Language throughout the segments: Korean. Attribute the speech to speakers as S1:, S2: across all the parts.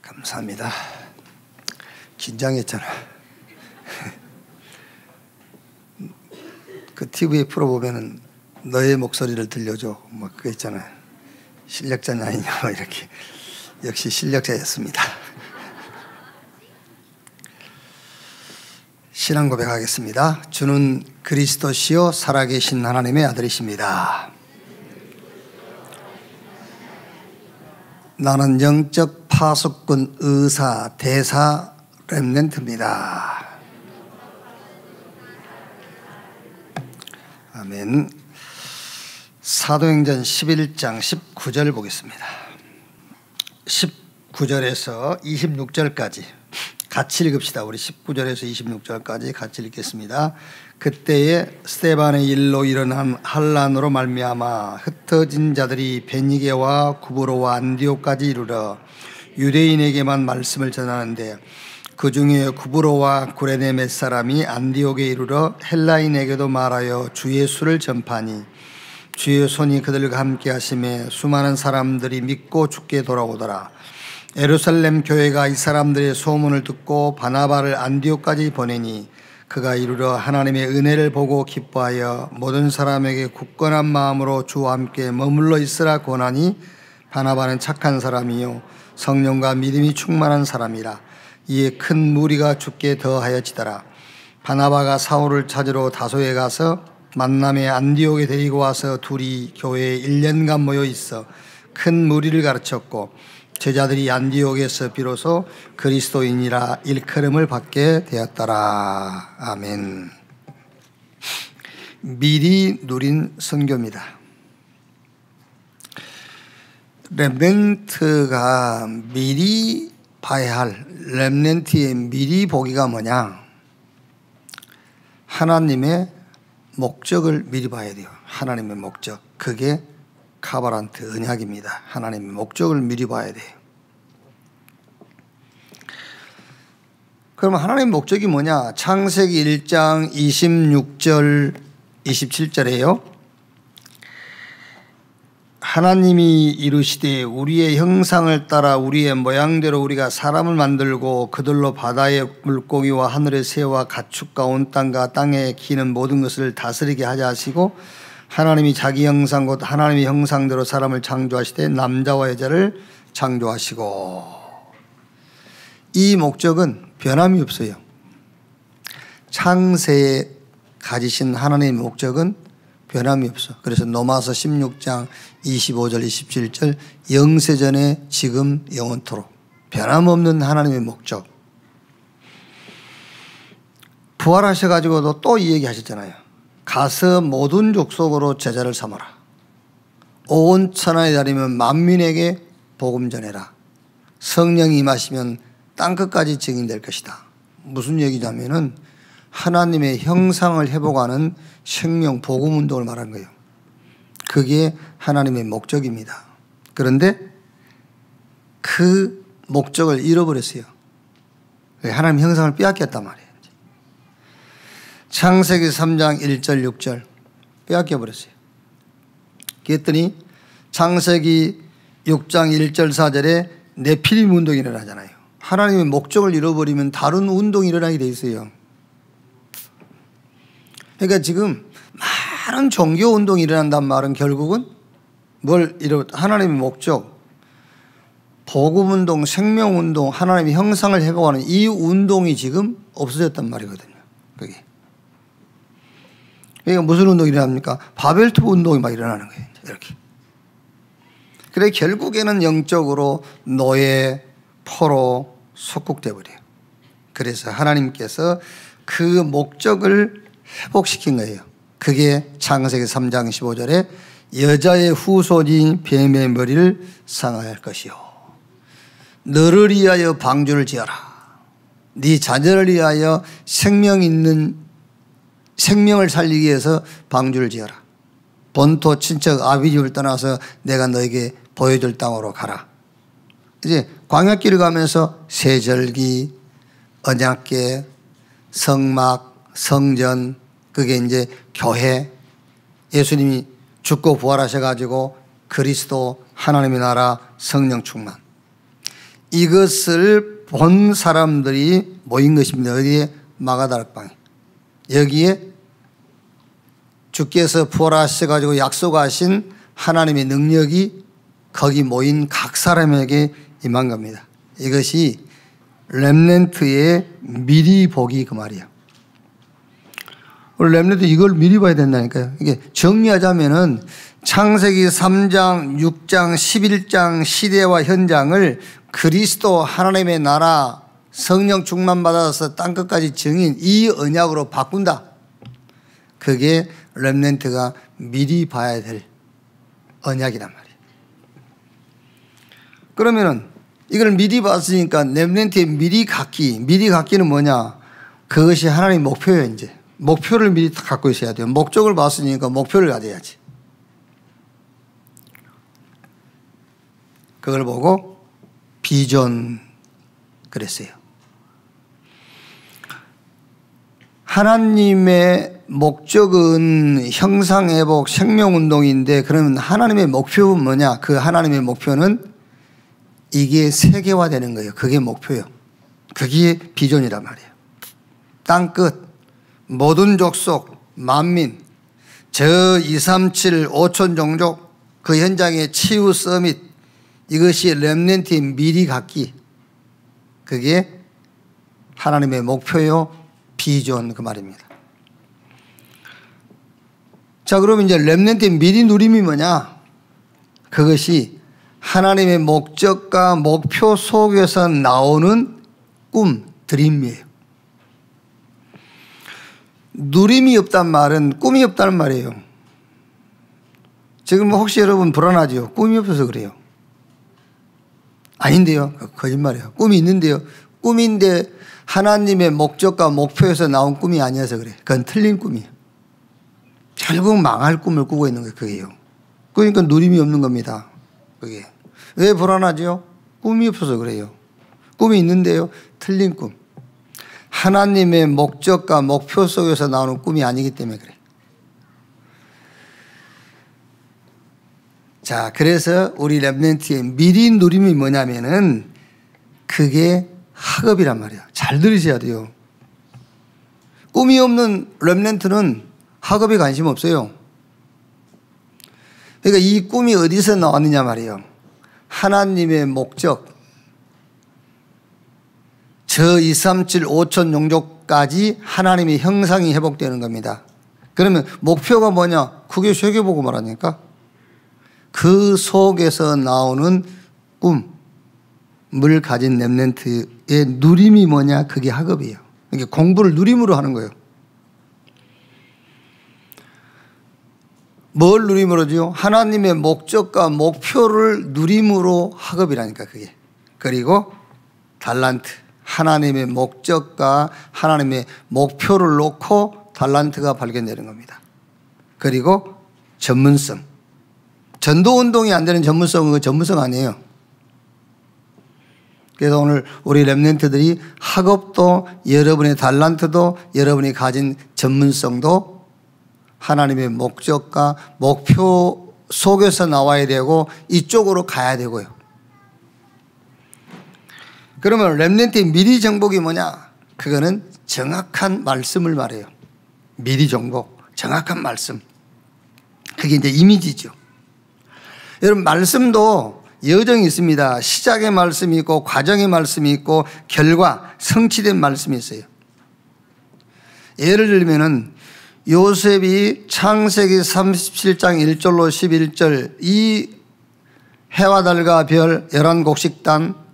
S1: 감사합니다. 긴장했잖아. 그 TV 프로 보면은 너의 목소리를 들려줘 뭐 그거 있잖아요. 실력자냐 아니냐 뭐 이렇게. 역시 실력자였습니다. 신앙 고백하겠습니다. 주는 그리스도시요 살아계신 하나님의 아들이십니다. 나는 영적 파수꾼 의사 대사 렘넌트입니다. 아멘. 사도행전 11장 19절 보겠습니다. 19절에서 26절까지 같이 읽읍시다. 우리 19절에서 26절까지 같이 읽겠습니다. 그때에 스데반의 일로 일어난 환란으로 말미암아 흩어진 자들이 베니게와 구브로와 안디옥까지 이르러 유대인에게만 말씀을 전하는데 그 중에 구브로와 구레네 몇 사람이 안디옥에 이르러 헬라인에게도 말하여 주 예수를 전파하니 주의 손이 그들과 함께 하심에 수많은 사람들이 믿고 주께 돌아오더라. 예루살렘 교회가 이 사람들의 소문을 듣고 바나바를 안디옥까지 보내니 그가 이르러 하나님의 은혜를 보고 기뻐하여 모든 사람에게 굳건한 마음으로 주와 함께 머물러 있으라 권하니 바나바는 착한 사람이요 성령과 믿음이 충만한 사람이라. 이에 큰 무리가 주께 더하여지더라. 바나바가 사울을 찾으러 다소에 가서 만남에 안디옥에 데리고 와서 둘이 교회에 1년간 모여 있어 큰 무리를 가르쳤고 제자들이 안디옥에서 비로소 그리스도인이라 일컬음을 받게 되었더라. 아멘. 미리 누린 선교입니다. 렘넌트가 미리 봐야 할 렘넌트의 미리 보기가 뭐냐? 하나님의 목적을 미리 봐야 돼요. 하나님의 목적. 그게 카바란트 언약입니다. 하나님의 목적을 미리 봐야 돼요. 그러면 하나님의 목적이 뭐냐? 창세기 1장 26절 27절에요. 하나님이 이르시되 우리의 형상을 따라 우리의 모양대로 우리가 사람을 만들고 그들로 바다의 물고기와 하늘의 새와 가축과 온 땅과 땅에 기는 모든 것을 다스리게 하자 하시고 하나님이 자기 형상 곧 하나님의 형상대로 사람을 창조하시되 남자와 여자를 창조하시고. 이 목적은 변함이 없어요. 창세에 가지신 하나님의 목적은 변함이 없어. 그래서 로마서 16장 25절 27절 영세전에 지금 영원토록 변함없는 하나님의 목적. 부활하셔가지고도 또 이 얘기 하셨잖아요. 가서 모든 족속으로 제자를 삼아라. 온 천하에 다니면 만민에게 복음 전해라. 성령이 임하시면 땅끝까지 증인될 것이다. 무슨 얘기냐면은 하나님의 형상을 회복하는 생명 복음 운동을 말하는 거예요. 그게 하나님의 목적입니다. 그런데 그 목적을 잃어버렸어요. 하나님 형상을 빼앗겼단 말이에요. 창세기 3장 1절 6절 빼앗겨 버렸어요. 그랬더니 창세기 6장 1절 4절에 네피림 운동이 일어나잖아요. 하나님의 목적을 잃어버리면 다른 운동이 일어나게 돼 있어요. 그러니까 지금 많은 종교 운동이 일어난단 말은 결국은 하나님의 목적, 복음 운동, 생명 운동, 하나님의 형상을 회복하는 이 운동이 지금 없어졌단 말이거든요. 그게. 그러니까 무슨 운동이 일어납니까? 바벨탑 운동이 막 일어나는 거예요. 이렇게. 그래 결국에는 영적으로 노예, 포로 속국돼 버려요. 그래서 하나님께서 그 목적을 회복시킨 거예요. 그게 창세기 3장 15절에 여자의 후손이 뱀의 머리를 상할 것이요 너를 위하여 방주를 지어라. 네 자녀를 위하여 생명을 살리기 위해서 방주를 지어라. 본토 친척 아비집을 떠나서 내가 너에게 보여줄 땅으로 가라. 이제 광야길을 가면서 세절기, 언약궤, 성막, 성전, 그게 이제 교회, 예수님이 죽고 부활하셔가지고 그리스도, 하나님의 나라, 성령 충만. 이것을 본 사람들이 모인 것입니다. 어디에? 마가다락방에. 여기에 주께서 부활하셔가지고 약속하신 하나님의 능력이 거기 모인 각 사람에게 임한 겁니다. 이것이 렘넌트의 미리 보기 그 말이에요. 우리 렘넌트 이걸 미리 봐야 된다니까요. 이게 정리하자면은 창세기 3장, 6장, 11장 시대와 현장을 그리스도 하나님의 나라 성령 충만 받아서 땅끝까지 증인 이 언약으로 바꾼다. 그게 렘넌트가 미리 봐야 될 언약이란 말이에요. 그러면은 이걸 미리 봤으니까 렘넌트의 미리 갖기는 뭐냐? 그것이 하나님의 목표예요. 이제 목표를 미리 갖고 있어야 돼요. 목적을 봤으니까 목표를 가져야지. 그걸 보고 비전 그랬어요. 하나님의 목적은 형상회복 생명운동인데 그러면 하나님의 목표는 뭐냐? 그 하나님의 목표는 이게 세계화되는 거예요. 그게 목표예요. 그게 비전이란 말이에요. 땅끝 모든 족속 만민 저 237 5천 종족 그 현장의 치유 서밋 이것이 렘넌트의 미리 갖기 그게 하나님의 목표요 비전 그 말입니다. 자 그러면 이제 렘넌트의 미리 누림이 뭐냐? 그것이 하나님의 목적과 목표 속에서 나오는 꿈, 드림이에요. 누림이 없단 말은 꿈이 없다는 말이에요. 지금 혹시 여러분 불안하죠? 꿈이 없어서 그래요. 아닌데요. 거짓말이에요. 꿈이 있는데요. 꿈인데 하나님의 목적과 목표에서 나온 꿈이 아니어서 그래. 그건 틀린 꿈이에요. 결국 망할 꿈을 꾸고 있는 거예요. 그게요. 그러니까 누림이 없는 겁니다. 그게. 왜 불안하죠? 꿈이 없어서 그래요. 꿈이 있는데요. 틀린 꿈. 하나님의 목적과 목표 속에서 나오는 꿈이 아니기 때문에 그래. 자, 그래서 우리 렘넌트의 미리 누림이 뭐냐면은 그게 학업이란 말이에요. 잘 들으셔야 돼요. 꿈이 없는 렘넌트는 학업에 관심 없어요. 그러니까 이 꿈이 어디서 나왔느냐 말이에요. 하나님의 목적 저 237 5천 종족까지 하나님의 형상이 회복되는 겁니다. 그러면 목표가 뭐냐? 그게 세계보고 말하니까 그 속에서 나오는 꿈을 가진 렘넌트의 누림이 뭐냐? 그게 학업이에요. 그러니까 공부를 누림으로 하는 거예요. 뭘 누림으로죠? 하나님의 목적과 목표를 누림으로 학업이라니까 그게. 그리고 달란트. 하나님의 목적과 하나님의 목표를 놓고 달란트가 발견되는 겁니다. 그리고 전문성. 전도운동이 안 되는 전문성은 그 전문성 아니에요. 그래서 오늘 우리 렘넌트들이 학업도 여러분의 달란트도 여러분이 가진 전문성도 하나님의 목적과 목표 속에서 나와야 되고 이쪽으로 가야 되고요. 그러면 렘넌트의 미리 정복이 뭐냐? 그거는 정확한 말씀을 말해요. 미리 정복, 정확한 말씀. 그게 이제 이미지죠. 여러분 말씀도 여정이 있습니다. 시작의 말씀이 있고 과정의 말씀이 있고 결과, 성취된 말씀이 있어요. 예를 들면은 요셉이 창세기 37장 1절로 11절 이 해와 달과 별 11곡식단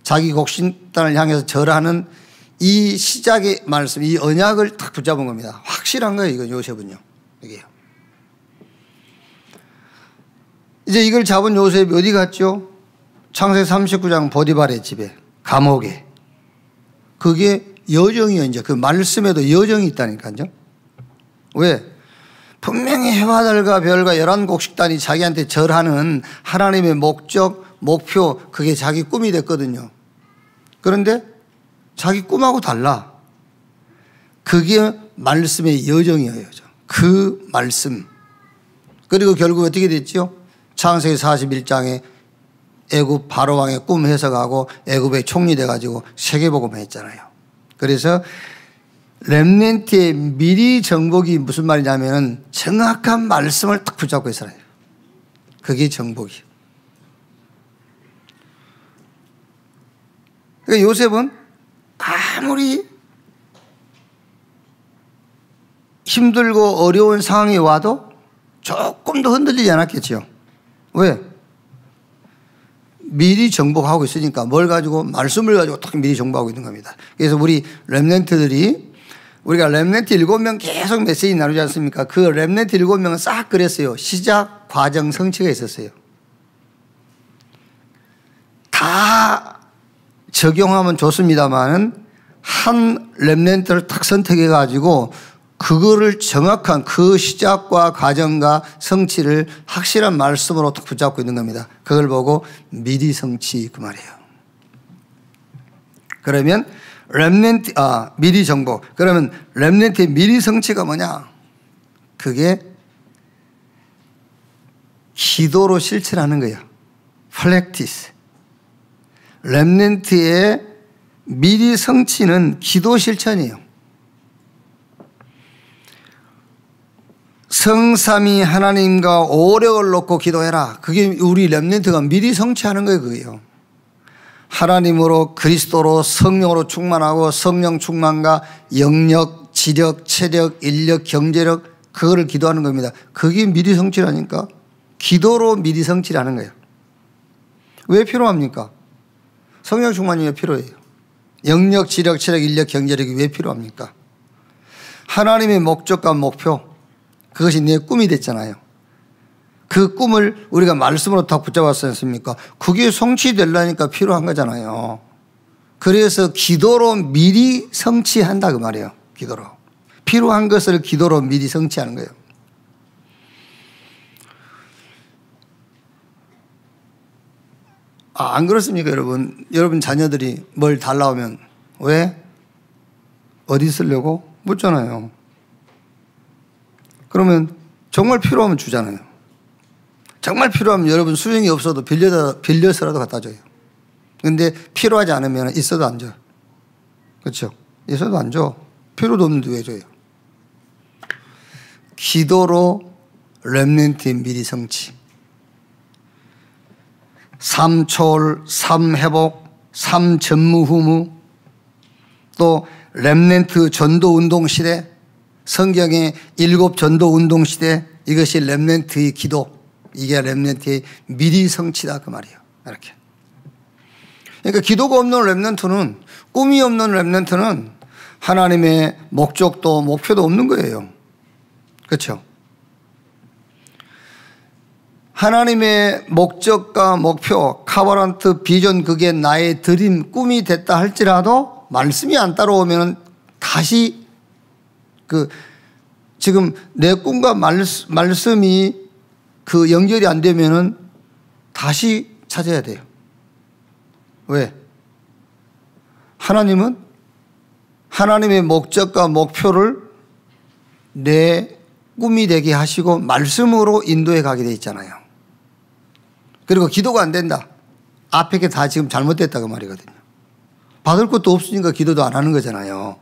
S1: 자기 곡식단을 향해서 절하는 이 시작의 말씀, 이 언약을 딱 붙잡은 겁니다. 확실한 거예요, 이건 요셉은요. 이게요. 이제 이걸 잡은 요셉이 어디 갔죠? 창세기 39장 보디발의 집에, 감옥에. 그게 여정이에요, 이제. 그 말씀에도 여정이 있다니까요. 왜? 분명히 해와 달과 별과 11곡식단이 자기한테 절하는 하나님의 목적, 목표, 그게 자기 꿈이 됐거든요. 그런데 자기 꿈하고 달라. 그게 말씀의 여정이에요. 그 말씀. 그리고 결국 어떻게 됐죠? 창세기 41장에 애굽 바로왕의 꿈 해석하고 애굽의 총리 돼가지고 세계복음을 했잖아요. 그래서 렘넌트의 미리 정복이 무슨 말이냐면 정확한 말씀을 딱 붙잡고 있어야 해요. 그게 정복이에요. 그러니까 요셉은 아무리 힘들고 어려운 상황이 와도 조금도 흔들리지 않았겠죠. 왜? 미리 정복하고 있으니까 뭘 가지고? 말씀을 가지고 딱 미리 정복하고 있는 겁니다. 그래서 우리 렘넌트들이 우리가 렘넌트 7명 계속 메시지 나누지 않습니까? 그 렘넌트 7명은 싹 그랬어요. 시작, 과정, 성취가 있었어요. 다 적용하면 좋습니다만 한 렘넌트를 딱 선택해 가지고 그거를 정확한 그 시작과 과정과 성취를 확실한 말씀으로 딱 붙잡고 있는 겁니다. 그걸 보고 미리 성취 그 말이에요. 그러면 렘넌트 미리 정복. 그러면 렘넌트의 미리 성취가 뭐냐? 그게 기도로 실천하는 거예요. 플렉티스. 렘넌트의 미리 성취는 기도 실천이에요. 성삼위 하나님과 오력을 놓고 기도해라. 그게 우리 렘넌트가 미리 성취하는 거예요. 그게요. 하나님으로 그리스도로 성령으로 충만하고 성령 충만과 영력, 지력, 체력, 인력, 경제력 그거를 기도하는 겁니다. 그게 미리 성취라니까. 기도로 미리 성취하는 거예요. 왜 필요합니까? 성령 충만이 왜 필요해요? 영력, 지력, 체력, 인력, 경제력이 왜 필요합니까? 하나님의 목적과 목표 그것이 내 꿈이 됐잖아요. 그 꿈을 우리가 말씀으로 다 붙잡았지 않습니까? 그게 성취되려니까 필요한 거잖아요. 그래서 기도로 미리 성취한다 그 말이에요. 기도로. 필요한 것을 기도로 미리 성취하는 거예요. 안 그렇습니까 여러분? 여러분 자녀들이 뭘 달라오면 왜? 어디 쓰려고? 묻잖아요. 그러면 정말 필요하면 주잖아요. 정말 필요하면 여러분 수용이 없어도 빌려서라도 갖다 줘요. 그런데 필요하지 않으면 있어도 안 줘. 그렇죠? 있어도 안 줘. 필요도 없는데 왜 줘요? 기도로 렘넌트의 미리 성취. 3초월, 3회복, 3전무후무 또 렘넌트 전도운동 시대 성경의 7 전도운동 시대 이것이 렘넌트의 기도 이게 렘넌트의 미리 성취다 그 말이에요. 이렇게. 그러니까 기도가 없는 렘넌트는 꿈이 없는 렘넌트는 하나님의 목적도 목표도 없는 거예요. 그렇죠? 하나님의 목적과 목표, 카바란트 비전 그게 나의 드림, 꿈이 됐다 할지라도 말씀이 안 따라오면 다시 지금 내 꿈과 말씀이 그 연결이 안 되면은 다시 찾아야 돼요. 왜? 하나님은 하나님의 목적과 목표를 내 꿈이 되게 하시고 말씀으로 인도해 가게 돼 있잖아요. 그리고 기도가 안 된다. 앞에 게 다 지금 잘못됐다고 말이거든요. 받을 것도 없으니까 기도도 안 하는 거잖아요.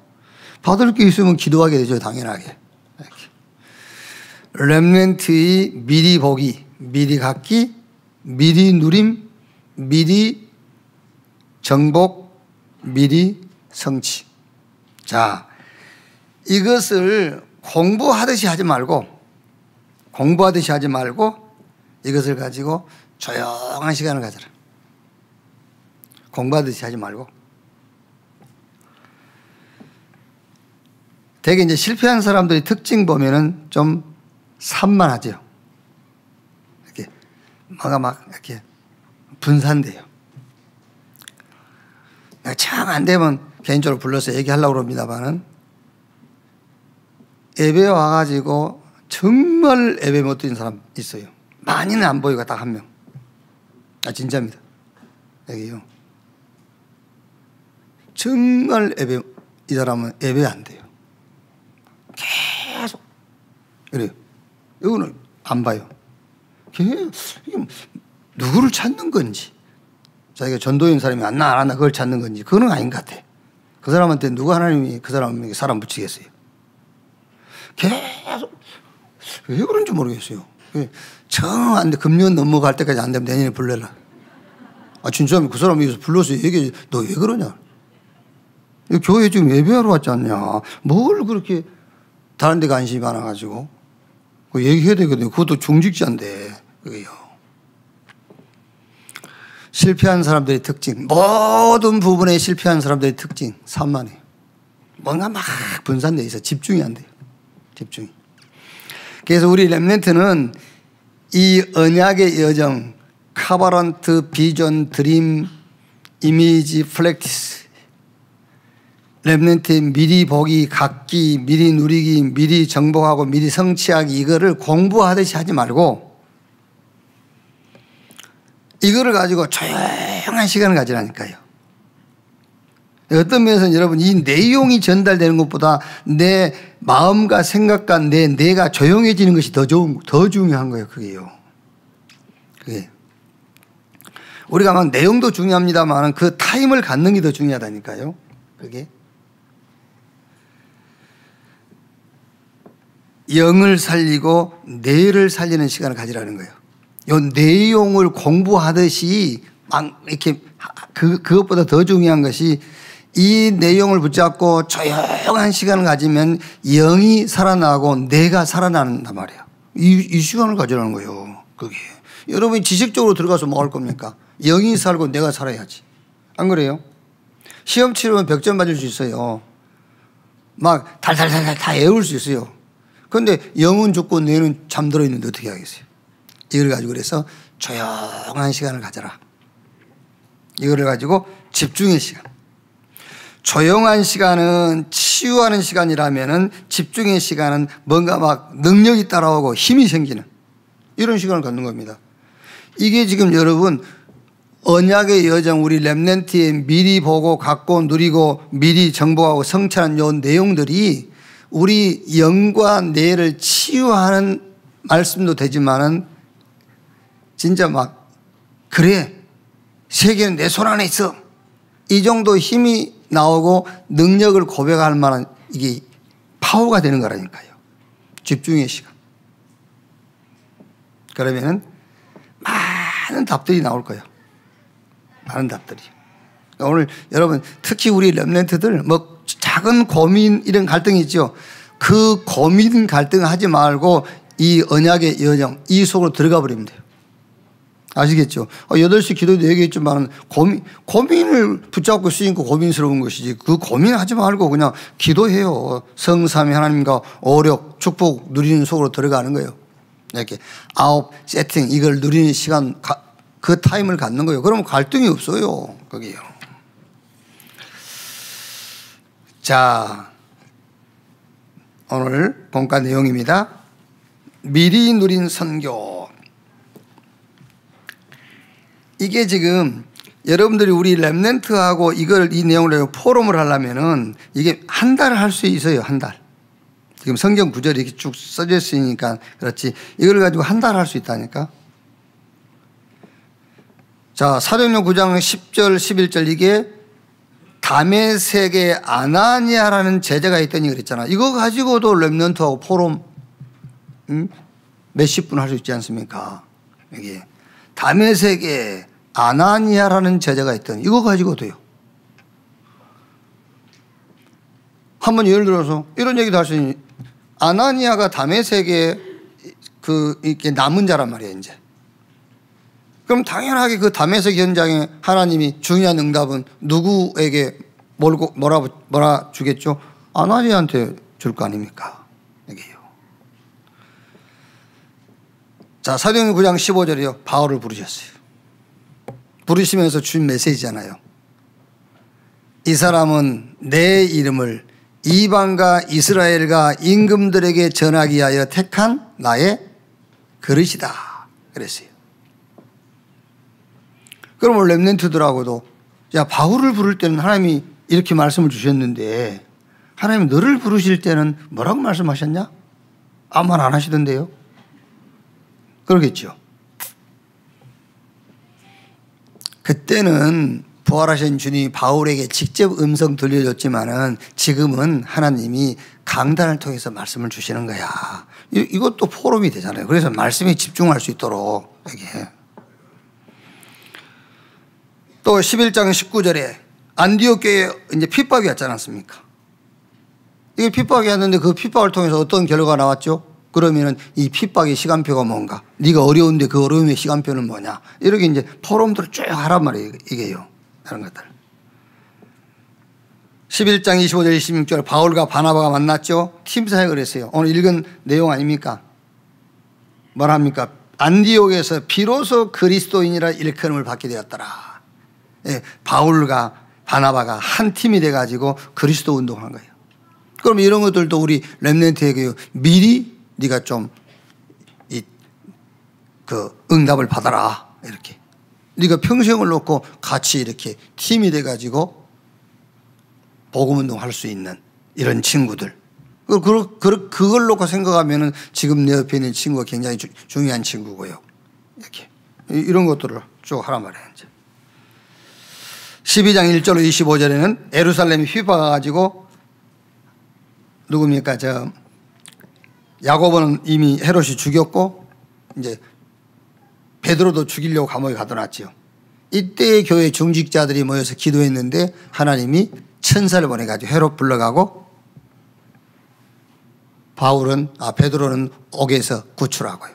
S1: 받을 게 있으면 기도하게 되죠. 당연하게. 렘넌트의 미리 보기, 미리 갖기, 미리 누림, 미리 정복, 미리 성취. 자, 이것을 공부하듯이 하지 말고 이것을 가지고 조용한 시간을 가져라. 공부하듯이 하지 말고. 되게 이제 실패한 사람들의 특징 보면은 좀 산만하죠. 이렇게 뭐가 막 이렇게 분산돼요. 참 안 되면 개인적으로 불러서 얘기하려고 그럽니다만은 예배 와가지고 정말 예배 못 드린 사람 있어요. 많이는 안 보이고 딱 한 명. 진짜입니다. 여기요. 정말 예배, 이 사람은 예배 안 돼요. 계속. 그래요. 이거는 안 봐요. 계속 누구를 찾는 건지, 자기가 전도인 사람이 안 한다 그걸 찾는 건지 그건 아닌 것 같아. 그 사람한테 누가 하나님이 그 사람에게 사람 붙이겠어요. 계속 왜 그런지 모르겠어요. 정 안 돼. 금년 넘어갈 때까지 안 되면 내년에 불러라. 진짜 그 사람이 여기서 불러서 얘기해. 너 왜 그러냐? 교회 지금 예배하러 왔지 않냐? 뭘 그렇게 다른 데 관심이 많아가지고. 얘기해야 되거든요. 그것도 중직자인데. 그게요. 실패한 사람들의 특징. 모든 부분에 실패한 사람들의 특징. 산만해요. 뭔가 막 분산돼 있어. 집중이 안 돼요. 집중이. 그래서 우리 렘넌트는 이 언약의 여정, 카바런트, 비전, 드림, 이미지, 플렉티스. 렘넌트의 미리 보기, 갖기, 미리 누리기, 미리 정복하고 미리 성취하기 이거를 공부하듯이 하지 말고 이거를 가지고 조용한 시간을 가지라니까요. 어떤 면에서는 여러분 이 내용이 전달되는 것보다 내 마음과 생각과 내가 조용해지는 것이 더 중요한 거예요. 그게요. 그게. 우리가 막 내용도 중요합니다만 그 타임을 갖는 게 더 중요하다니까요. 그게. 영을 살리고 뇌를 살리는 시간을 가지라는 거예요. 이 내용을 공부하듯이 막 이렇게 그것보다 더 중요한 것이 이 내용을 붙잡고 조용한 시간을 가지면 영이 살아나고 뇌가 살아난단 말이에요. 이 시간을 가지라는 거예요. 그게. 여러분이 지식적으로 들어가서 뭐 할 겁니까? 영이 살고 뇌가 살아야지. 안 그래요? 시험 치르면 100점 받을 수 있어요. 막 달달달달 다 외울 수 있어요. 그런데 영은 죽고 뇌는 잠들어 있는데 어떻게 하겠어요? 이걸 가지고 그래서 조용한 시간을 가져라. 이거를 가지고 집중의 시간. 조용한 시간은 치유하는 시간이라면은 집중의 시간은 뭔가 막 능력이 따라오고 힘이 생기는 이런 시간을 갖는 겁니다. 이게 지금 여러분 언약의 여정 우리 렘넌트의 미리 보고 갖고 누리고 미리 정복하고 성취하는 요 내용들이 우리 영과 뇌를 치유하는 말씀도 되지만은 진짜 막 그래 세계는 내 손 안에 있어 이 정도 힘이 나오고 능력을 고백할 만한 이게 파워가 되는 거라니까요. 집중의 시간. 그러면은 많은 답들이 나올 거예요. 많은 답들이. 오늘 여러분 특히 우리 렘넌트들 뭐 작은 고민 이런 갈등이 있죠. 그 고민 갈등 하지 말고 이 언약의 여정 이 속으로 들어가 버리면 돼요. 아시겠죠? 8시 기도도 얘기했지만 고민을 붙잡고 쓰니까 고민스러운 것이지 그 고민하지 말고 그냥 기도해요. 성삼위 하나님과 오력 축복 누리는 속으로 들어가는 거예요. 이렇게 아홉 세팅 이걸 누리는 시간 그 타임을 갖는 거예요. 그러면 갈등이 없어요. 거기요. 자, 오늘 본과 내용입니다. 미리 누린 선교. 이게 지금 여러분들이 우리 렘넌트하고 이 내용을 포럼을 하려면은 이게 한 달 할 수 있어요. 한 달. 지금 성경 구절이 이렇게 쭉 써져 있으니까 그렇지. 이걸 가지고 한 달 할 수 있다니까. 자, 사도행전 9장 10절 11절 이게 다메섹에 아나니아라는 제자가 있더니 그랬잖아. 이거 가지고도 렘넌트하고 포럼 몇십 분 할 수 있지 않습니까? 여기 다메섹에 아나니아라는 제자가 있더니 이거 가지고도요. 한번 예를 들어서 이런 얘기도 할 수 있는 아나니아가 다메섹에 이렇게 남은 자란 말이에요, 이제. 그럼 당연하게 그 다메섹 현장에 하나님이 중요한 응답은 누구에게 뭐라 주겠죠? 아나니아한테 줄 거 아닙니까? 이게요. 자, 사도행전 9장 15절이요. 바울을 부르셨어요. 부르시면서 준 메시지잖아요. 이 사람은 내 이름을 이방과 이스라엘과 임금들에게 전하기 위하여 택한 나의 그릇이다. 그랬어요. 그럼 렘넌트들하고도 야 바울을 부를 때는 하나님이 이렇게 말씀을 주셨는데 하나님 너를 부르실 때는 뭐라고 말씀하셨냐? 아무 말 안 하시던데요. 그러겠죠. 그때는 부활하신 주님이 바울에게 직접 음성 들려줬지만은 지금은 하나님이 강단을 통해서 말씀을 주시는 거야. 이것도 포럼이 되잖아요. 그래서 말씀에 집중할 수 있도록 이게. 또 11장 19절에 안디옥 교회에 이제 핍박이 왔지 않았습니까? 이게 핍박이 왔는데 그 핍박을 통해서 어떤 결과가 나왔죠? 그러면은 이 핍박의 시간표가 뭔가? 네가 어려운데 그 어려움의 시간표는 뭐냐? 이렇게 이제 포럼들을 쭉 하란 말이에요. 이게요. 이런 것들. 11장 25절 26절 바울과 바나바가 만났죠. 팀 사역을 했어요. 오늘 읽은 내용 아닙니까? 뭐랍니까? 안디옥에서 비로소 그리스도인이라 일컬음을 받게 되었더라. 예, 바울과 바나바가 한 팀이 돼가지고 그리스도 운동한 거예요. 그럼 이런 것들도 우리 렘넌트에게 미리 네가 좀 응답을 받아라. 이렇게. 네가 평생을 놓고 같이 이렇게 팀이 돼가지고 복음운동 할 수 있는 이런 친구들. 그걸 놓고 생각하면은 지금 내 옆에 있는 친구가 굉장히 중요한 친구고요. 이렇게. 이런 것들을 쭉 하란 말이에요. 이제. 12장 1절로 25절에는 예루살렘이 휘파가가지고 누굽니까? 야고보는 이미 헤롯이 죽였고 이제 베드로도 죽이려고 감옥에 가둬놨지요. 이때 교회 중직자들이 모여서 기도했는데 하나님이 천사를 보내가지고 헤롯 불러가고 베드로는 옥에서 구출하고요.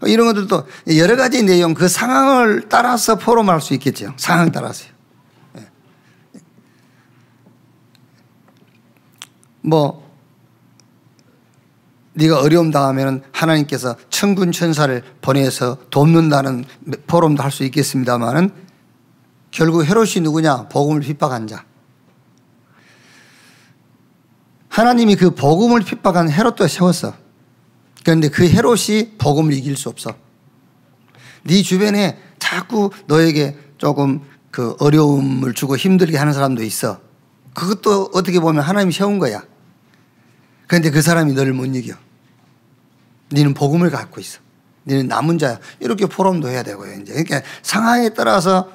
S1: 이런 것들도 여러 가지 내용 그 상황을 따라서 포럼할 수 있겠죠. 상황 따라서요. 네가 어려움 당하면 하나님께서 천군 천사를 보내서 돕는다는 포럼도 할 수 있겠습니다만은 결국 헤롯이 누구냐? 복음을 핍박한 자. 하나님이 그 복음을 핍박한 헤롯도 세웠어. 그런데 그 헤롯이 복음을 이길 수 없어. 네 주변에 자꾸 너에게 조금 그 어려움을 주고 힘들게 하는 사람도 있어. 그것도 어떻게 보면 하나님이 세운 거야. 그런데 그 사람이 너를 못 이겨. 너는 복음을 갖고 있어. 너는 남은 자야. 이렇게 포럼도 해야 되고요. 이제 그러니까 상황에 따라서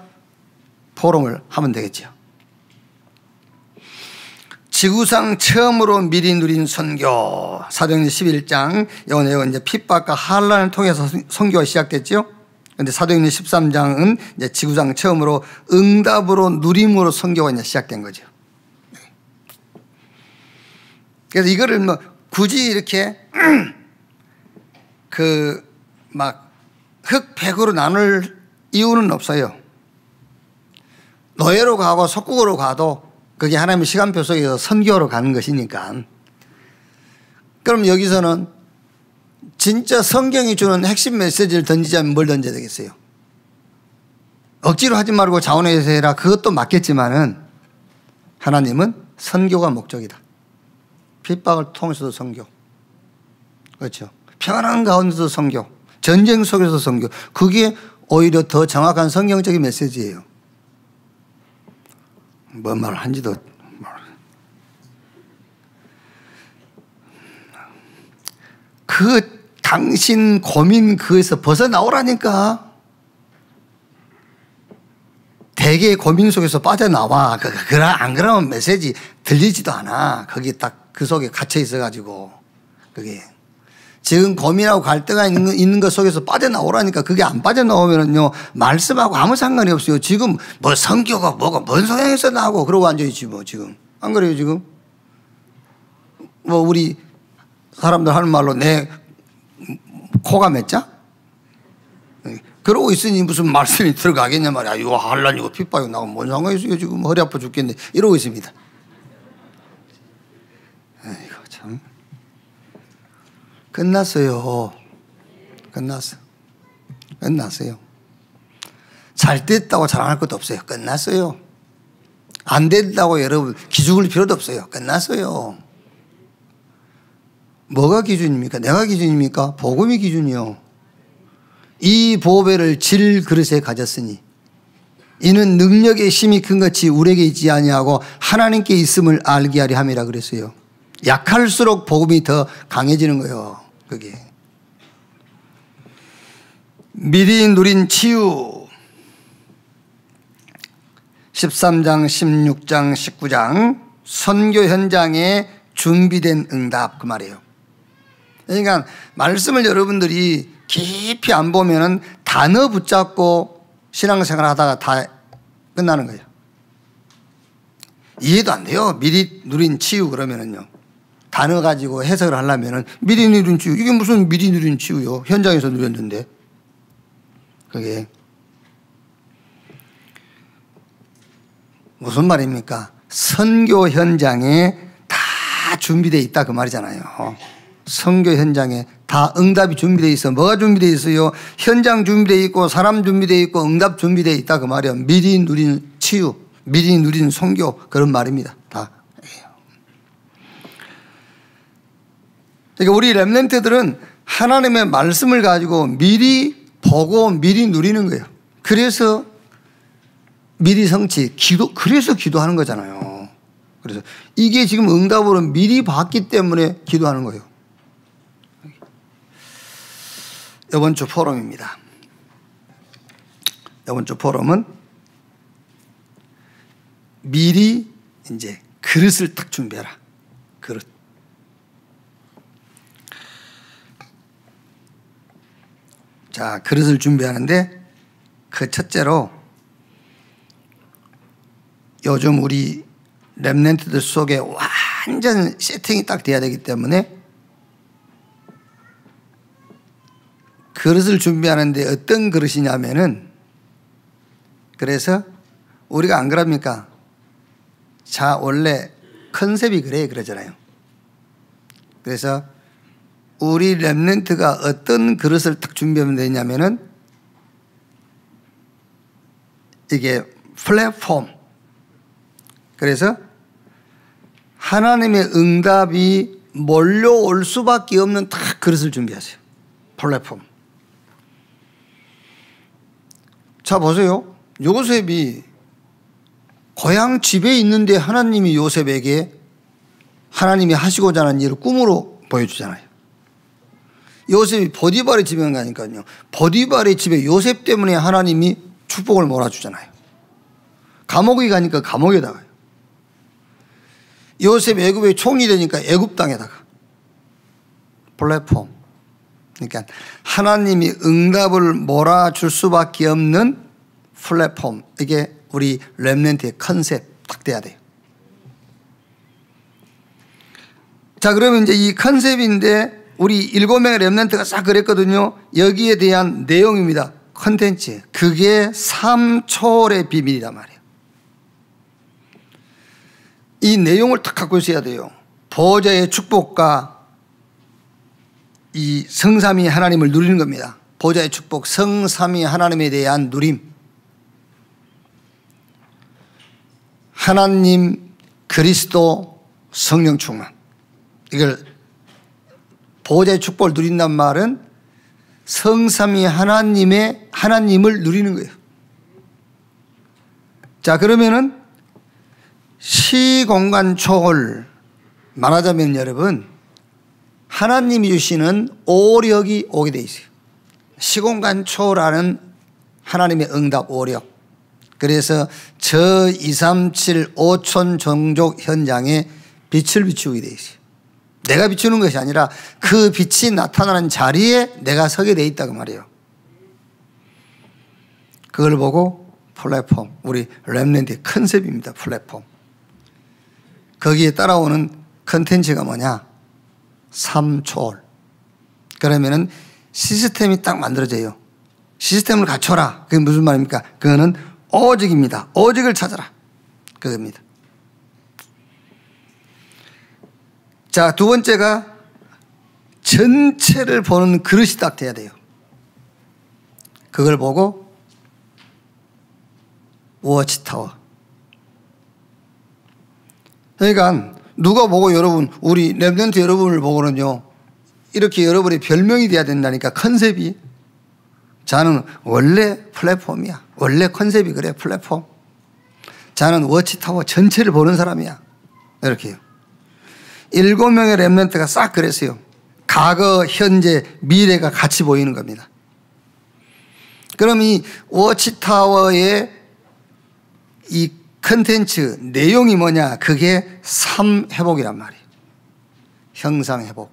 S1: 포럼을 하면 되겠죠. 지구상 처음으로 미리 누린 선교. 사도행전 11장 이 내용은 이제 핍박과 환난을 통해서 선교가 시작됐죠. 그런데 사도행전 13장은 이제 지구상 처음으로 응답으로 누림으로 선교가 이제 시작된 거죠. 그래서 이거를 굳이 이렇게 흑백으로 나눌 이유는 없어요. 노예로 가고 속국으로 가도 그게 하나님의 시간표 속에서 선교로 가는 것이니까. 그럼 여기서는 진짜 성경이 주는 핵심 메시지를 던지자면 뭘 던져야 되겠어요? 억지로 하지 말고 자원해서 해라. 그것도 맞겠지만은 하나님은 선교가 목적이다. 핍박을 통해서도 선교. 그렇죠. 평안한 가운데서 선교. 전쟁 속에서 선교. 그게 오히려 더 정확한 성경적인 메시지예요. 뭔 말을 한지도. 당신 고민 그에서 벗어나오라니까. 대개의 고민 속에서 빠져나와. 안 그러면 메시지 들리지도 않아. 거기 딱 그 속에 갇혀 있어가지고. 그게. 지금 고민하고 갈등이 있는 것 속에서 빠져나오라니까. 그게 안 빠져나오면은요, 말씀하고 아무 상관이 없어요. 지금 성교가 뭐가 뭔 소양에서 나오고 그러고 앉아있지 지금. 안 그래요, 지금? 우리 사람들 하는 말로 내 코가 맺자? 그러고 있으니 무슨 말씀이 들어가겠냐 말이야. 이거 환난 이거 핍박이 나고 뭔 상관이 있어요. 지금 허리 아파 죽겠네. 이러고 있습니다. 이거 참. 끝났어요. 끝났어요. 잘 됐다고 자랑할 것도 없어요. 끝났어요. 안 됐다고 여러분 기죽을 필요도 없어요. 끝났어요. 뭐가 기준입니까? 내가 기준입니까? 복음이 기준이요. 이 보배를 질 그릇에 가졌으니 이는 능력의 힘이 큰 것이 우리에게 있지 아니하고 하나님께 있음을 알게 하려 함이라 그랬어요. 약할수록 복음이 더 강해지는 거예요. 그게. 미리 누린 치유. 13장, 16장, 19장 선교 현장에 준비된 응답 그 말이에요. 그러니까 말씀을 여러분들이 깊이 안 보면은 단어 붙잡고 신앙생활 하다가 다 끝나는 거예요. 이해도 안 돼요. 미리 누린 치유 그러면은요. 단어 가지고 해석을 하려면은 미리 누린 치유. 이게 무슨 미리 누린 치유요? 현장에서 누렸는데. 그게 무슨 말입니까? 선교 현장에 다 준비되어 있다 그 말이잖아요. 선교 현장에 다 응답이 준비되어 있어. 뭐가 준비되어 있어요? 현장 준비되어 있고 사람 준비되어 있고 응답 준비되어 있다 그 말이에요. 미리 누린 치유, 미리 누린 선교 그런 말입니다. 다. 그러니까 우리 렘넌트들은 하나님의 말씀을 가지고 미리 보고 미리 누리는 거예요. 그래서 미리 성취, 그래서 기도하는 거잖아요. 그래서 이게 지금 응답으로 미리 봤기 때문에 기도하는 거예요. 이번 주 포럼입니다. 이번 주 포럼은 미리 이제 그릇을 딱 준비해라. 그릇. 자, 그릇을 준비하는데 그 첫째로 요즘 우리 렘넌트들 속에 완전 세팅이 딱 돼야 되기 때문에 그릇을 준비하는데 어떤 그릇이냐면은 그래서 우리가 안 그럽니까? 자, 원래 컨셉이 그래 그러잖아요. 그래서 우리 렘넌트가 어떤 그릇을 딱 준비하면 되냐면은 이게 플랫폼. 그래서 하나님의 응답이 몰려올 수밖에 없는 딱 그릇을 준비하세요. 플랫폼. 자, 보세요. 요셉이 고향 집에 있는데 하나님이 요셉에게 하나님이 하시고자 하는 일을 꿈으로 보여주잖아요. 요셉이 보디발의 집에 가니까요. 보디발의 집에 요셉 때문에 하나님이 축복을 몰아주잖아요. 감옥에 가니까 감옥에다가요. 요셉 애굽의 총이 되니까 애굽 땅에다가. 플랫폼. 그러니까 하나님이 응답을 몰아줄 수밖에 없는 플랫폼. 이게 우리 렘넌트의 컨셉 딱 돼야 돼요. 자, 그러면 이제 이 컨셉인데 우리 7명의 렘넌트가 싹 그랬거든요. 여기에 대한 내용입니다. 컨텐츠. 그게 3초의 비밀이란 말이에요. 이 내용을 딱 갖고 있어야 돼요. 보호자의 축복과 이 성삼위 하나님을 누리는 겁니다. 보호자의 축복, 성삼위 하나님에 대한 누림. 하나님, 그리스도, 성령 충만. 이걸 보호자의 축복을 누린다는 말은 성삼위 하나님을 누리는 거예요. 자, 그러면은 시공간 초월 말하자면 여러분 하나님이 주시는 오력이 오게 돼 있어요. 시공간 초월하는 하나님의 응답 오력. 그래서 저 237 5천 종족 현장에 빛을 비추게 돼 있어요. 내가 비추는 것이 아니라 그 빛이 나타나는 자리에 내가 서게 돼 있다고 말이에요. 그걸 보고 플랫폼, 우리 렘넌트의 컨셉입니다. 플랫폼. 거기에 따라오는 컨텐츠가 뭐냐? 3초월. 그러면은 시스템이 딱 만들어져요. 시스템을 갖춰라. 그게 무슨 말입니까? 그거는 오직입니다. 오직을 찾아라. 그겁니다. 자, 두 번째가 전체를 보는 그릇이 딱 돼야 돼요. 그걸 보고 워치타워. 그러니까 누가 보고 여러분, 우리 렘넌트 여러분을 보고는요, 이렇게 여러분의 별명이 돼야 된다니까. 컨셉이. 자는 원래 플랫폼이야. 원래 컨셉이 그래. 플랫폼. 자는 워치타워 전체를 보는 사람이야. 이렇게요. 7명의 렘넌트가 싹 그랬어요. 과거, 현재, 미래가 같이 보이는 겁니다. 그럼 이 워치타워의 이 컨텐츠, 내용이 뭐냐? 그게 삶 회복이란 말이에요. 형상 회복.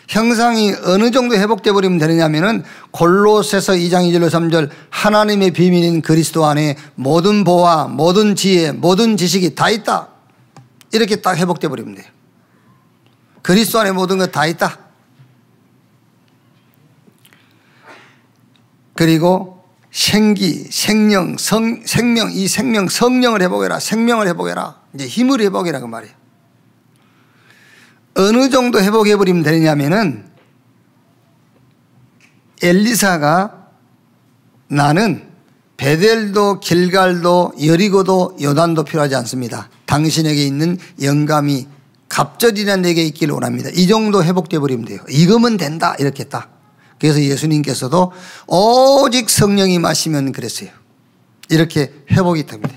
S1: 형상이 어느 정도 회복되어 버리면 되느냐면은 골로새서 2장 2절로 3절 하나님의 비밀인 그리스도 안에 모든 보화, 모든 지혜, 모든 지식이 다 있다. 이렇게 딱 회복되어 버리면 돼요. 그리스도 안에 모든 것 다 있다. 그리고 생기, 생명, 생명, 이 생명, 성령을 회복해라. 생명을 회복해라. 이제 힘을 회복해라 그 말이에요. 어느 정도 회복해 버리면 되냐면은 엘리사가 나는 베델도 길갈도 여리고도 요단도 필요하지 않습니다. 당신에게 있는 영감이 갑절이나 내게 있기를 원합니다. 이 정도 회복돼 버리면 돼요. 이거면 된다 이렇게 딱. 그래서 예수님께서도 오직 성령이 마시면 그랬어요. 이렇게 회복이 됩니다.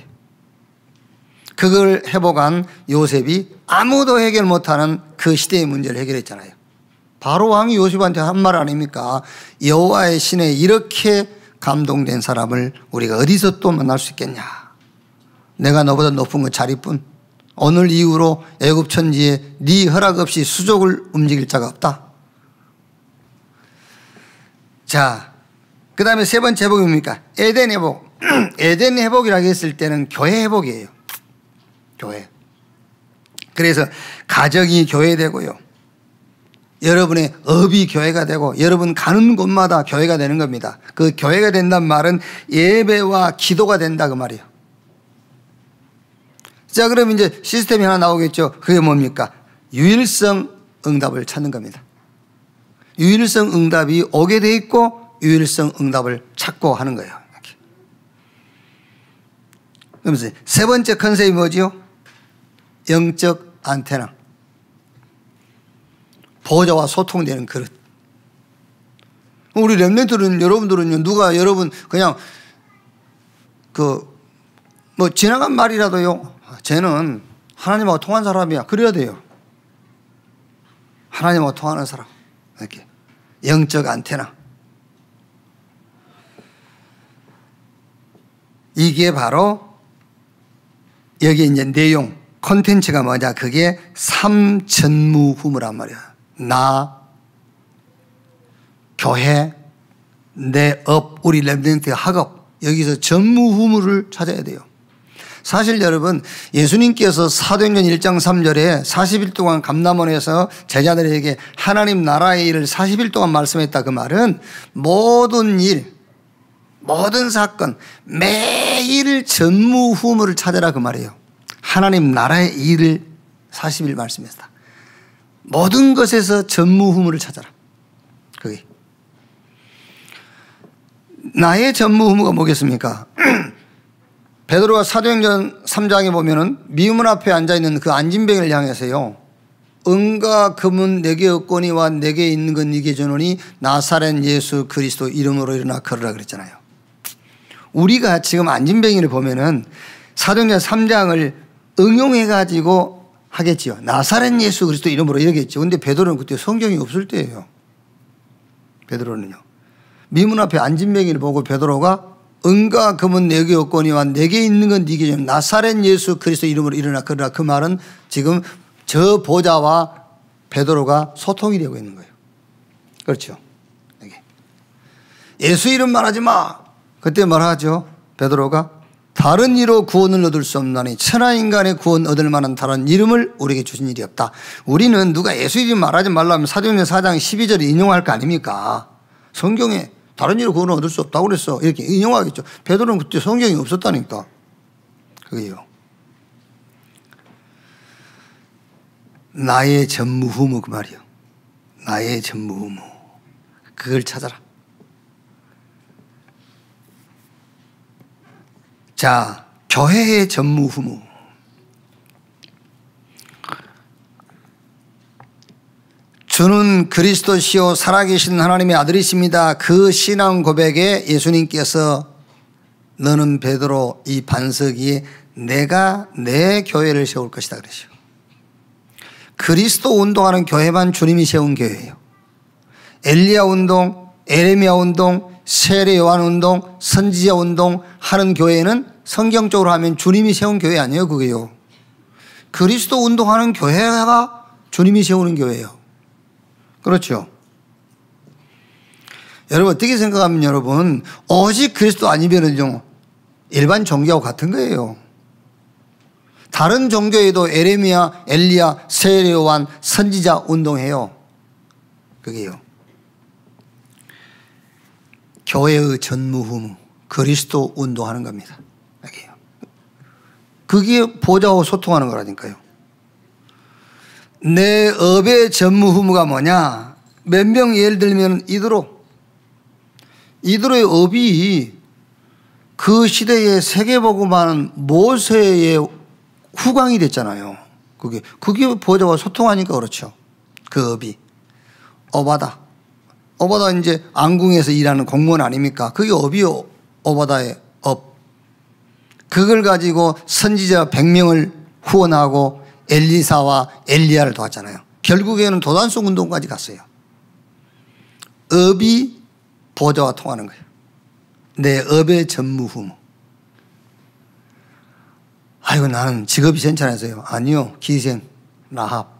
S1: 그걸 회복한 요셉이 아무도 해결 못하는 그 시대의 문제를 해결했잖아요. 바로 왕이 요셉한테 한 말 아닙니까? 여호와의 신에 이렇게 감동된 사람을 우리가 어디서 또 만날 수 있겠냐. 내가 너보다 높은 건 자리뿐. 오늘 이후로 애굽 천지에 네 허락 없이 수족을 움직일 자가 없다. 자, 그 다음에 세 번째 회복이 뭡니까? 에덴 회복. 에덴 회복이라고 했을 때는 교회 회복이에요. 교회. 그래서 가정이 교회되고요. 여러분의 업이 교회가 되고 여러분 가는 곳마다 교회가 되는 겁니다. 그 교회가 된다는 말은 예배와 기도가 된다 그 말이에요. 자, 그럼 이제 시스템이 하나 나오겠죠. 그게 뭡니까? 유일성 응답을 찾는 겁니다. 유일성 응답이 오게 돼 있고 유일성 응답을 찾고 하는 거예요. 이렇게. 그러면서 세 번째 컨셉이 뭐지요? 영적 안테나. 보호자와 소통되는 그릇. 우리 렘넌트는 여러분들은요, 누가 여러분 그냥 뭐 지나간 말이라도요, 쟤는 하나님하고 통한 사람이야. 그래야 돼요. 하나님하고 통하는 사람. 이렇게. 영적 안테나. 이게 바로 여기 이제 내용, 콘텐츠가 뭐냐? 그게 삼전무후무란 말이야. 나, 교회, 내 업, 우리 렘넌트의 학업. 여기서 전무후무를 찾아야 돼요. 사실 여러분, 예수님께서 사도행전 1장 3절에 40일 동안 감람원에서 제자들에게 하나님 나라의 일을 40일 동안 말씀했다. 그 말은 모든 일, 모든 사건, 매일 전무후무를 찾아라 그 말이에요. 하나님 나라의 일을 40일 말씀했다. 모든 것에서 전무후무를 찾아라. 그게. 나의 전무후무가 뭐겠습니까? 베드로가 사도행전 3장에 보면은 미문 앞에 앉아있는 그 안진뱅이를 향해서요, 은과 금은 내게 없거니와 내게 있는 건 네게 주노니 나사렛 예수 그리스도 이름으로 일어나 걸으라 그랬잖아요. 우리가 지금 안진뱅이를 보면은 사도행전 3장을 응용해가지고 하겠지요. 나사렛 예수 그리스도 이름으로 이러겠죠. 근데 베드로는 그때 성경이 없을 때예요. 베드로는요. 미문 앞에 안진뱅이를 보고 베드로가 은과 금은 내게 없거니와 내게 있는 건 네게 주노니 나사렛 예수 그리스도 이름으로 일어나 걸으라. 그 말은 지금 저 보좌와 베드로가 소통이 되고 있는 거예요. 그렇죠. 예수 이름 말하지 마. 그때 말하죠. 베드로가 다른 이로 구원을 얻을 수 없나니 천하 인간의 구원 얻을 만한 다른 이름을 우리에게 주신 일이 없다. 우리는 누가 예수 이름 말하지 말라면 사도행전 4장 12절에 인용할 거 아닙니까? 성경에 다른 이로 구원을 얻을 수 없다고 그랬어. 이렇게 인용하겠죠. 베드로는 그때 성경이 없었다니까. 그게요. 나의 전무후무 그 말이요. 나의 전무후무. 그걸 찾아라. 자, 교회의 전무후무. 주는 그리스도시요 살아계신 하나님의 아들이십니다. 그 신앙 고백에 예수님께서 너는 베드로 이 반석 위에 내가 내 교회를 세울 것이다 그러시오. 그리스도 운동하는 교회만 주님이 세운 교회예요. 엘리야 운동, 에레미야 운동, 세례 요한 운동, 선지자 운동 하는 교회는 성경적으로 하면 주님이 세운 교회 아니에요, 그게요. 그리스도 운동하는 교회가 주님이 세우는 교회예요. 그렇죠. 여러분 어떻게 생각하면 여러분 오직 그리스도 아니면은요 일반 종교하고 같은 거예요. 다른 종교에도 에레미야, 엘리야, 세례요한, 선지자 운동해요. 그게요. 교회의 전무후무 그리스도 운동하는 겁니다. 여기요. 그게 보좌하고 소통하는 거라니까요. 내 업의 전무후무가 뭐냐? 몇 명 예를 들면 이드로의 업이 그 시대에 세계복음하는 모세의 후광이 됐잖아요. 그게 보좌와 소통하니까 그렇죠. 그 업이. 오바다 이제 안궁에서 일하는 공무원 아닙니까? 그게 업이요. 오바다의 업. 그걸 가지고 선지자 100명을 후원하고 엘리사와 엘리야를 도왔잖아요. 결국에는 도단속 운동까지 갔어요. 업이 보좌와 통하는 거예요. 내 업의 전무후무. 아이고 나는 직업이 괜찮아서요. 아니요. 기생, 라합.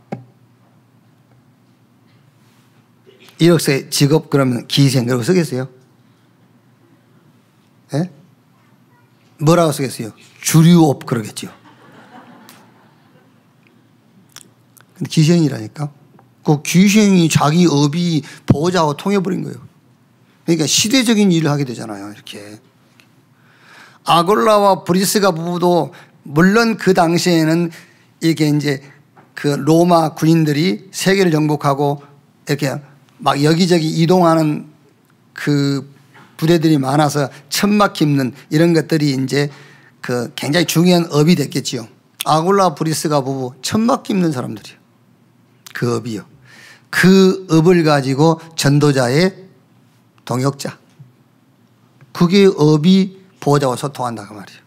S1: 1억세 직업 그러면 기생 그러고 쓰겠어요? 예? 뭐라고 쓰겠어요? 주류업 그러겠죠. 근데 기생이라니까. 그 기생이 자기 업이 보호자와 통해버린 거예요. 그러니까 시대적인 일을 하게 되잖아요. 이렇게. 아골라와 브리스가 부부도 물론 그 당시에는 이게 이제 그 로마 군인들이 세계를 정복하고 이렇게 막 여기저기 이동하는 그 부대들이 많아서 천막 깁는 이런 것들이 이제 그 굉장히 중요한 업이 됐겠지요. 아골라 브리스가 부부 천막 깁는 사람들이요. 그 업이요. 그 업을 가지고 전도자의 동역자. 그게 업이 보호자와 소통한다 그 말이에요.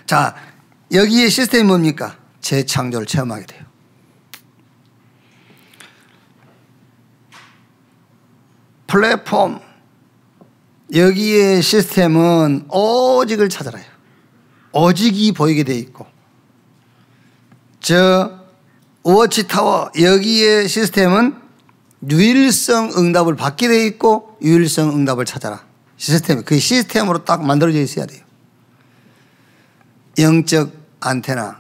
S1: 자, 여기에 시스템이 뭡니까? 재창조를 체험하게 돼요. 플랫폼. 여기에 시스템은 오직을 찾아라요. 오직이 보이게 돼 있고, 저 워치타워 여기에 시스템은 유일성 응답을 받게 돼 있고 유일성 응답을 찾아라. 시스템, 그 시스템으로 딱 만들어져 있어야 돼요. 영적 안테나,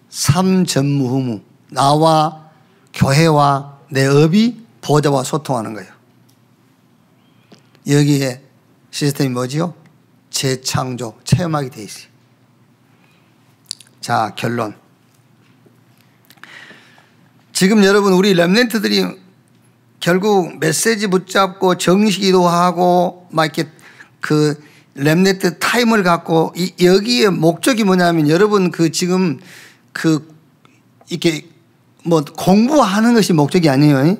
S1: 삼전무후무, 나와 교회와 내 업이 보호자와 소통하는 거예요. 여기에 시스템이 뭐지요? 재창조, 체험하게 돼 있어요. 자, 결론. 지금 여러분 우리 렘넌트들이 결국 메시지 붙잡고 정식기도하고 막 이렇게 그 렘넌트 타임을 갖고 여기에 목적이 뭐냐면 여러분 그 지금 그 이렇게 뭐 공부하는 것이 목적이 아니에요.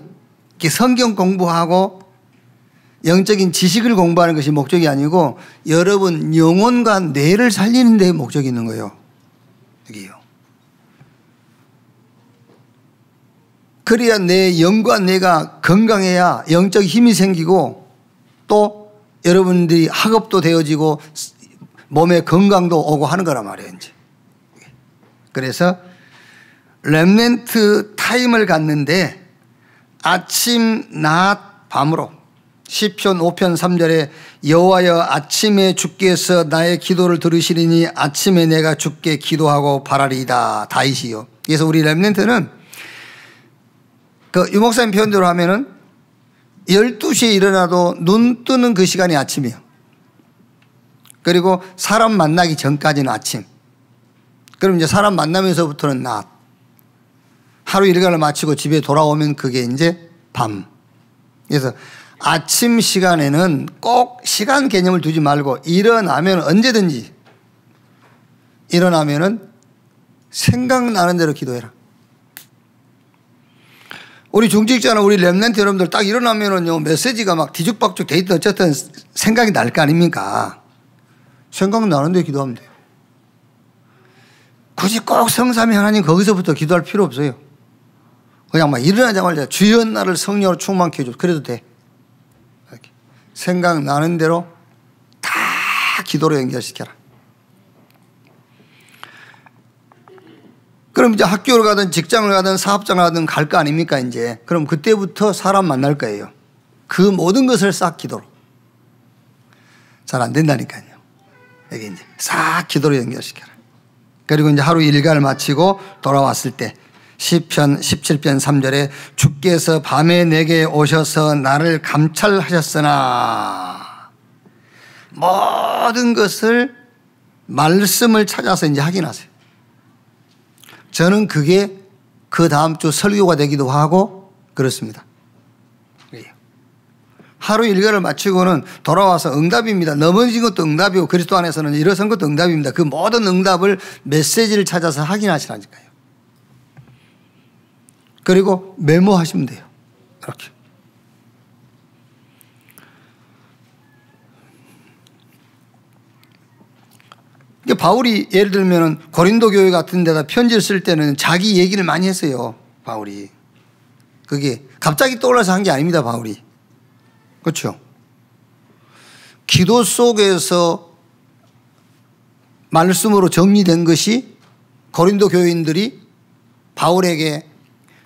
S1: 이렇게 성경 공부하고 영적인 지식을 공부하는 것이 목적이 아니고 여러분 영혼과 뇌를 살리는 데 목적이 있는 거예요. 여기요. 그래야 내 영과 뇌가 건강해야 영적 힘이 생기고 또 여러분들이 학업도 되어지고 몸의 건강도 오고 하는 거란 말이에요. 이제. 그래서 렘넌트 타임을 갖는데 아침, 낮, 밤으로 시편 5편 3절에 여호와여 아침에 주께서 나의 기도를 들으시리니 아침에 내가 주께 기도하고 바라리이다. 다윗이요. 그래서 우리 렘넌트는 그 유목사님 표현대로 하면은 12시에 일어나도 눈 뜨는 그 시간이 아침이에요. 그리고 사람 만나기 전까지는 아침. 그럼 이제 사람 만나면서부터는 낮. 하루 일과를 마치고 집에 돌아오면 그게 이제 밤. 그래서 아침 시간에는 꼭 시간 개념을 두지 말고 일어나면 언제든지 일어나면은 생각나는 대로 기도해라. 우리 중직자나 우리 렘넌트 여러분들 딱 일어나면은요 메시지가 막 뒤죽박죽 돼 있든 어쨌든 생각이 날 거 아닙니까? 생각나는 데 기도하면 돼요. 굳이 꼭 성삼위 하나님 거기서부터 기도할 필요 없어요. 그냥 막 일어나자마자 주여 나를 성령으로 충만케 해줘. 그래도 돼. 이렇게. 생각나는 대로 다 기도로 연결시켜라. 그럼 이제 학교를 가든 직장을 가든 사업장을 가든 갈 거 아닙니까 이제. 그럼 그때부터 사람 만날 거예요. 그 모든 것을 싹 기도로. 잘 안 된다니까요. 여기 이제 싹 기도로 연결시켜라. 그리고 이제 하루 일과를 마치고 돌아왔을 때 시편 17편 3절에 주께서 밤에 내게 오셔서 나를 감찰하셨으나 모든 것을 말씀을 찾아서 이제 확인하세요. 저는 그게 그 다음 주 설교가 되기도 하고 그렇습니다. 하루 일과를 마치고는 돌아와서 응답입니다. 넘어진 것도 응답이고 그리스도 안에서는 일어선 것도 응답입니다. 그 모든 응답을 메시지를 찾아서 확인하시라니까요. 그리고 메모하시면 돼요. 이렇게. 바울이 예를 들면 고린도 교회 같은 데다 편지를 쓸 때는 자기 얘기를 많이 했어요. 바울이. 그게 갑자기 떠올라서 한 게 아닙니다. 바울이. 그렇죠. 기도 속에서 말씀으로 정리된 것이 고린도 교인들이 바울에게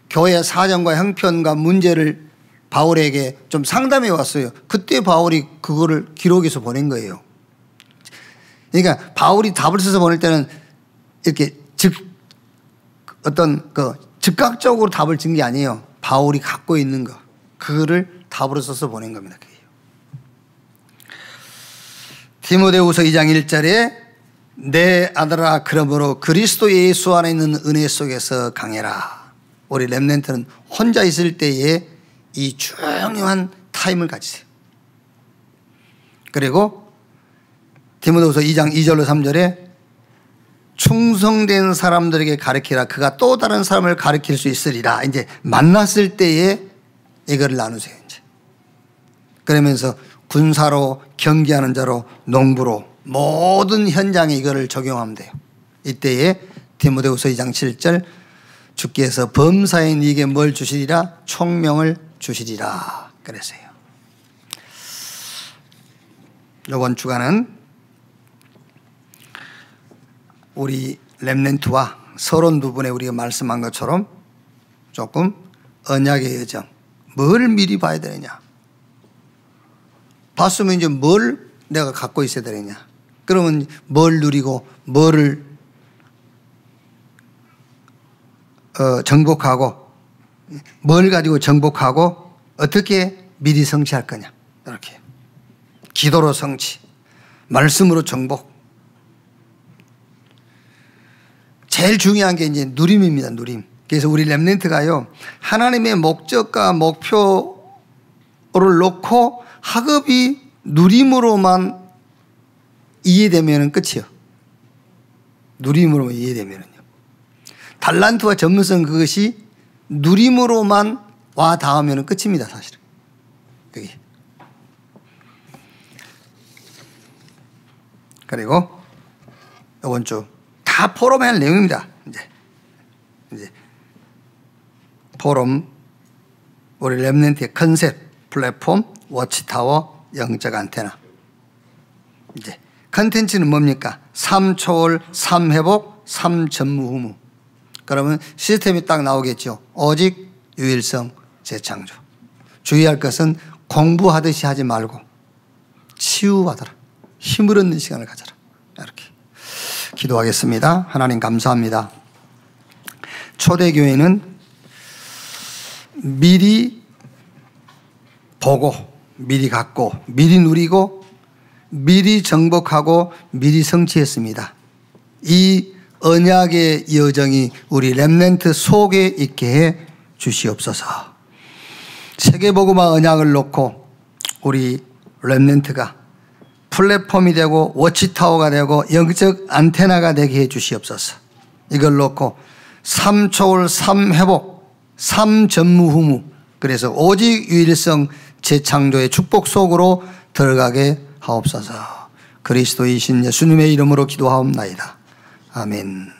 S1: 교회 사정과 형편과 문제를 바울에게 좀 상담해 왔어요. 그때 바울이 그거를 기록해서 보낸 거예요. 그러니까 바울이 답을 써서 보낼 때는 이렇게 즉각적으로 답을 준 게 아니에요. 바울이 갖고 있는 거. 그거를 답으로 써서 보낸 겁니다. 디모데후서 2장 1절에 내 아들아 그러므로 그리스도 예수 안에 있는 은혜 속에서 강해라. 우리 렘넌트는 혼자 있을 때에 이 중요한 타임을 가지세요. 그리고 디모데후서 2장 2절로 3절에 충성된 사람들에게 가르치라. 그가 또 다른 사람을 가르칠 수 있으리라. 이제 만났을 때에 이거를 나누세요. 이제. 그러면서 군사로 경기하는 자로 농부로 모든 현장에 이거를 적용하면 돼요. 이때에 디모데후서 2장 7절 주께서 범사에 네게 뭘 주시리라? 총명을 주시리라 그랬어요. 이번 주간은 우리 렘넌트와 서론 부분에 우리가 말씀한 것처럼 조금 언약의 여정, 뭘 미리 봐야 되느냐. 봤으면 이제 뭘 내가 갖고 있어야 되느냐. 그러면 뭘 누리고 뭐를 정복하고 뭘 가지고 정복하고 어떻게 미리 성취할 거냐. 이렇게 기도로 성취, 말씀으로 정복. 제일 중요한 게 이제 누림입니다. 누림. 그래서 우리 렘넌트가요 하나님의 목적과 목표를 놓고 학업이 누림으로만 이해되면 끝이요. 누림으로만 이해되면요. 달란트와 전문성 그것이 누림으로만 와 닿으면 끝입니다. 사실은. 그게. 그리고 이번 주 다 포럼에 할 내용입니다. 이제 포럼 우리 렘넌트의 컨셉, 플랫폼, 워치타워, 영적 안테나. 이제 컨텐츠는 뭡니까? 3초월, 3회복, 3전무후무. 그러면 시스템이 딱 나오겠죠. 오직 유일성 재창조. 주의할 것은 공부하듯이 하지 말고 치유받아라. 힘을 얻는 시간을 가져라. 이렇게 기도하겠습니다. 하나님 감사합니다. 초대교회는 미리 보고 미리 갖고 미리 누리고 미리 정복하고 미리 성취했습니다. 이 언약의 여정이 우리 렘넌트 속에 있게 해 주시옵소서. 세계복음화 언약을 놓고 우리 렘넌트가 플랫폼이 되고 워치타워가 되고 영적 안테나가 되게 해 주시옵소서. 이걸 놓고 3초월 3회복 3전무후무 그래서 오직 유일성 재창조의 축복 속으로 들어가게 하옵소서. 그리스도이신 예수님의 이름으로 기도하옵나이다. 아멘.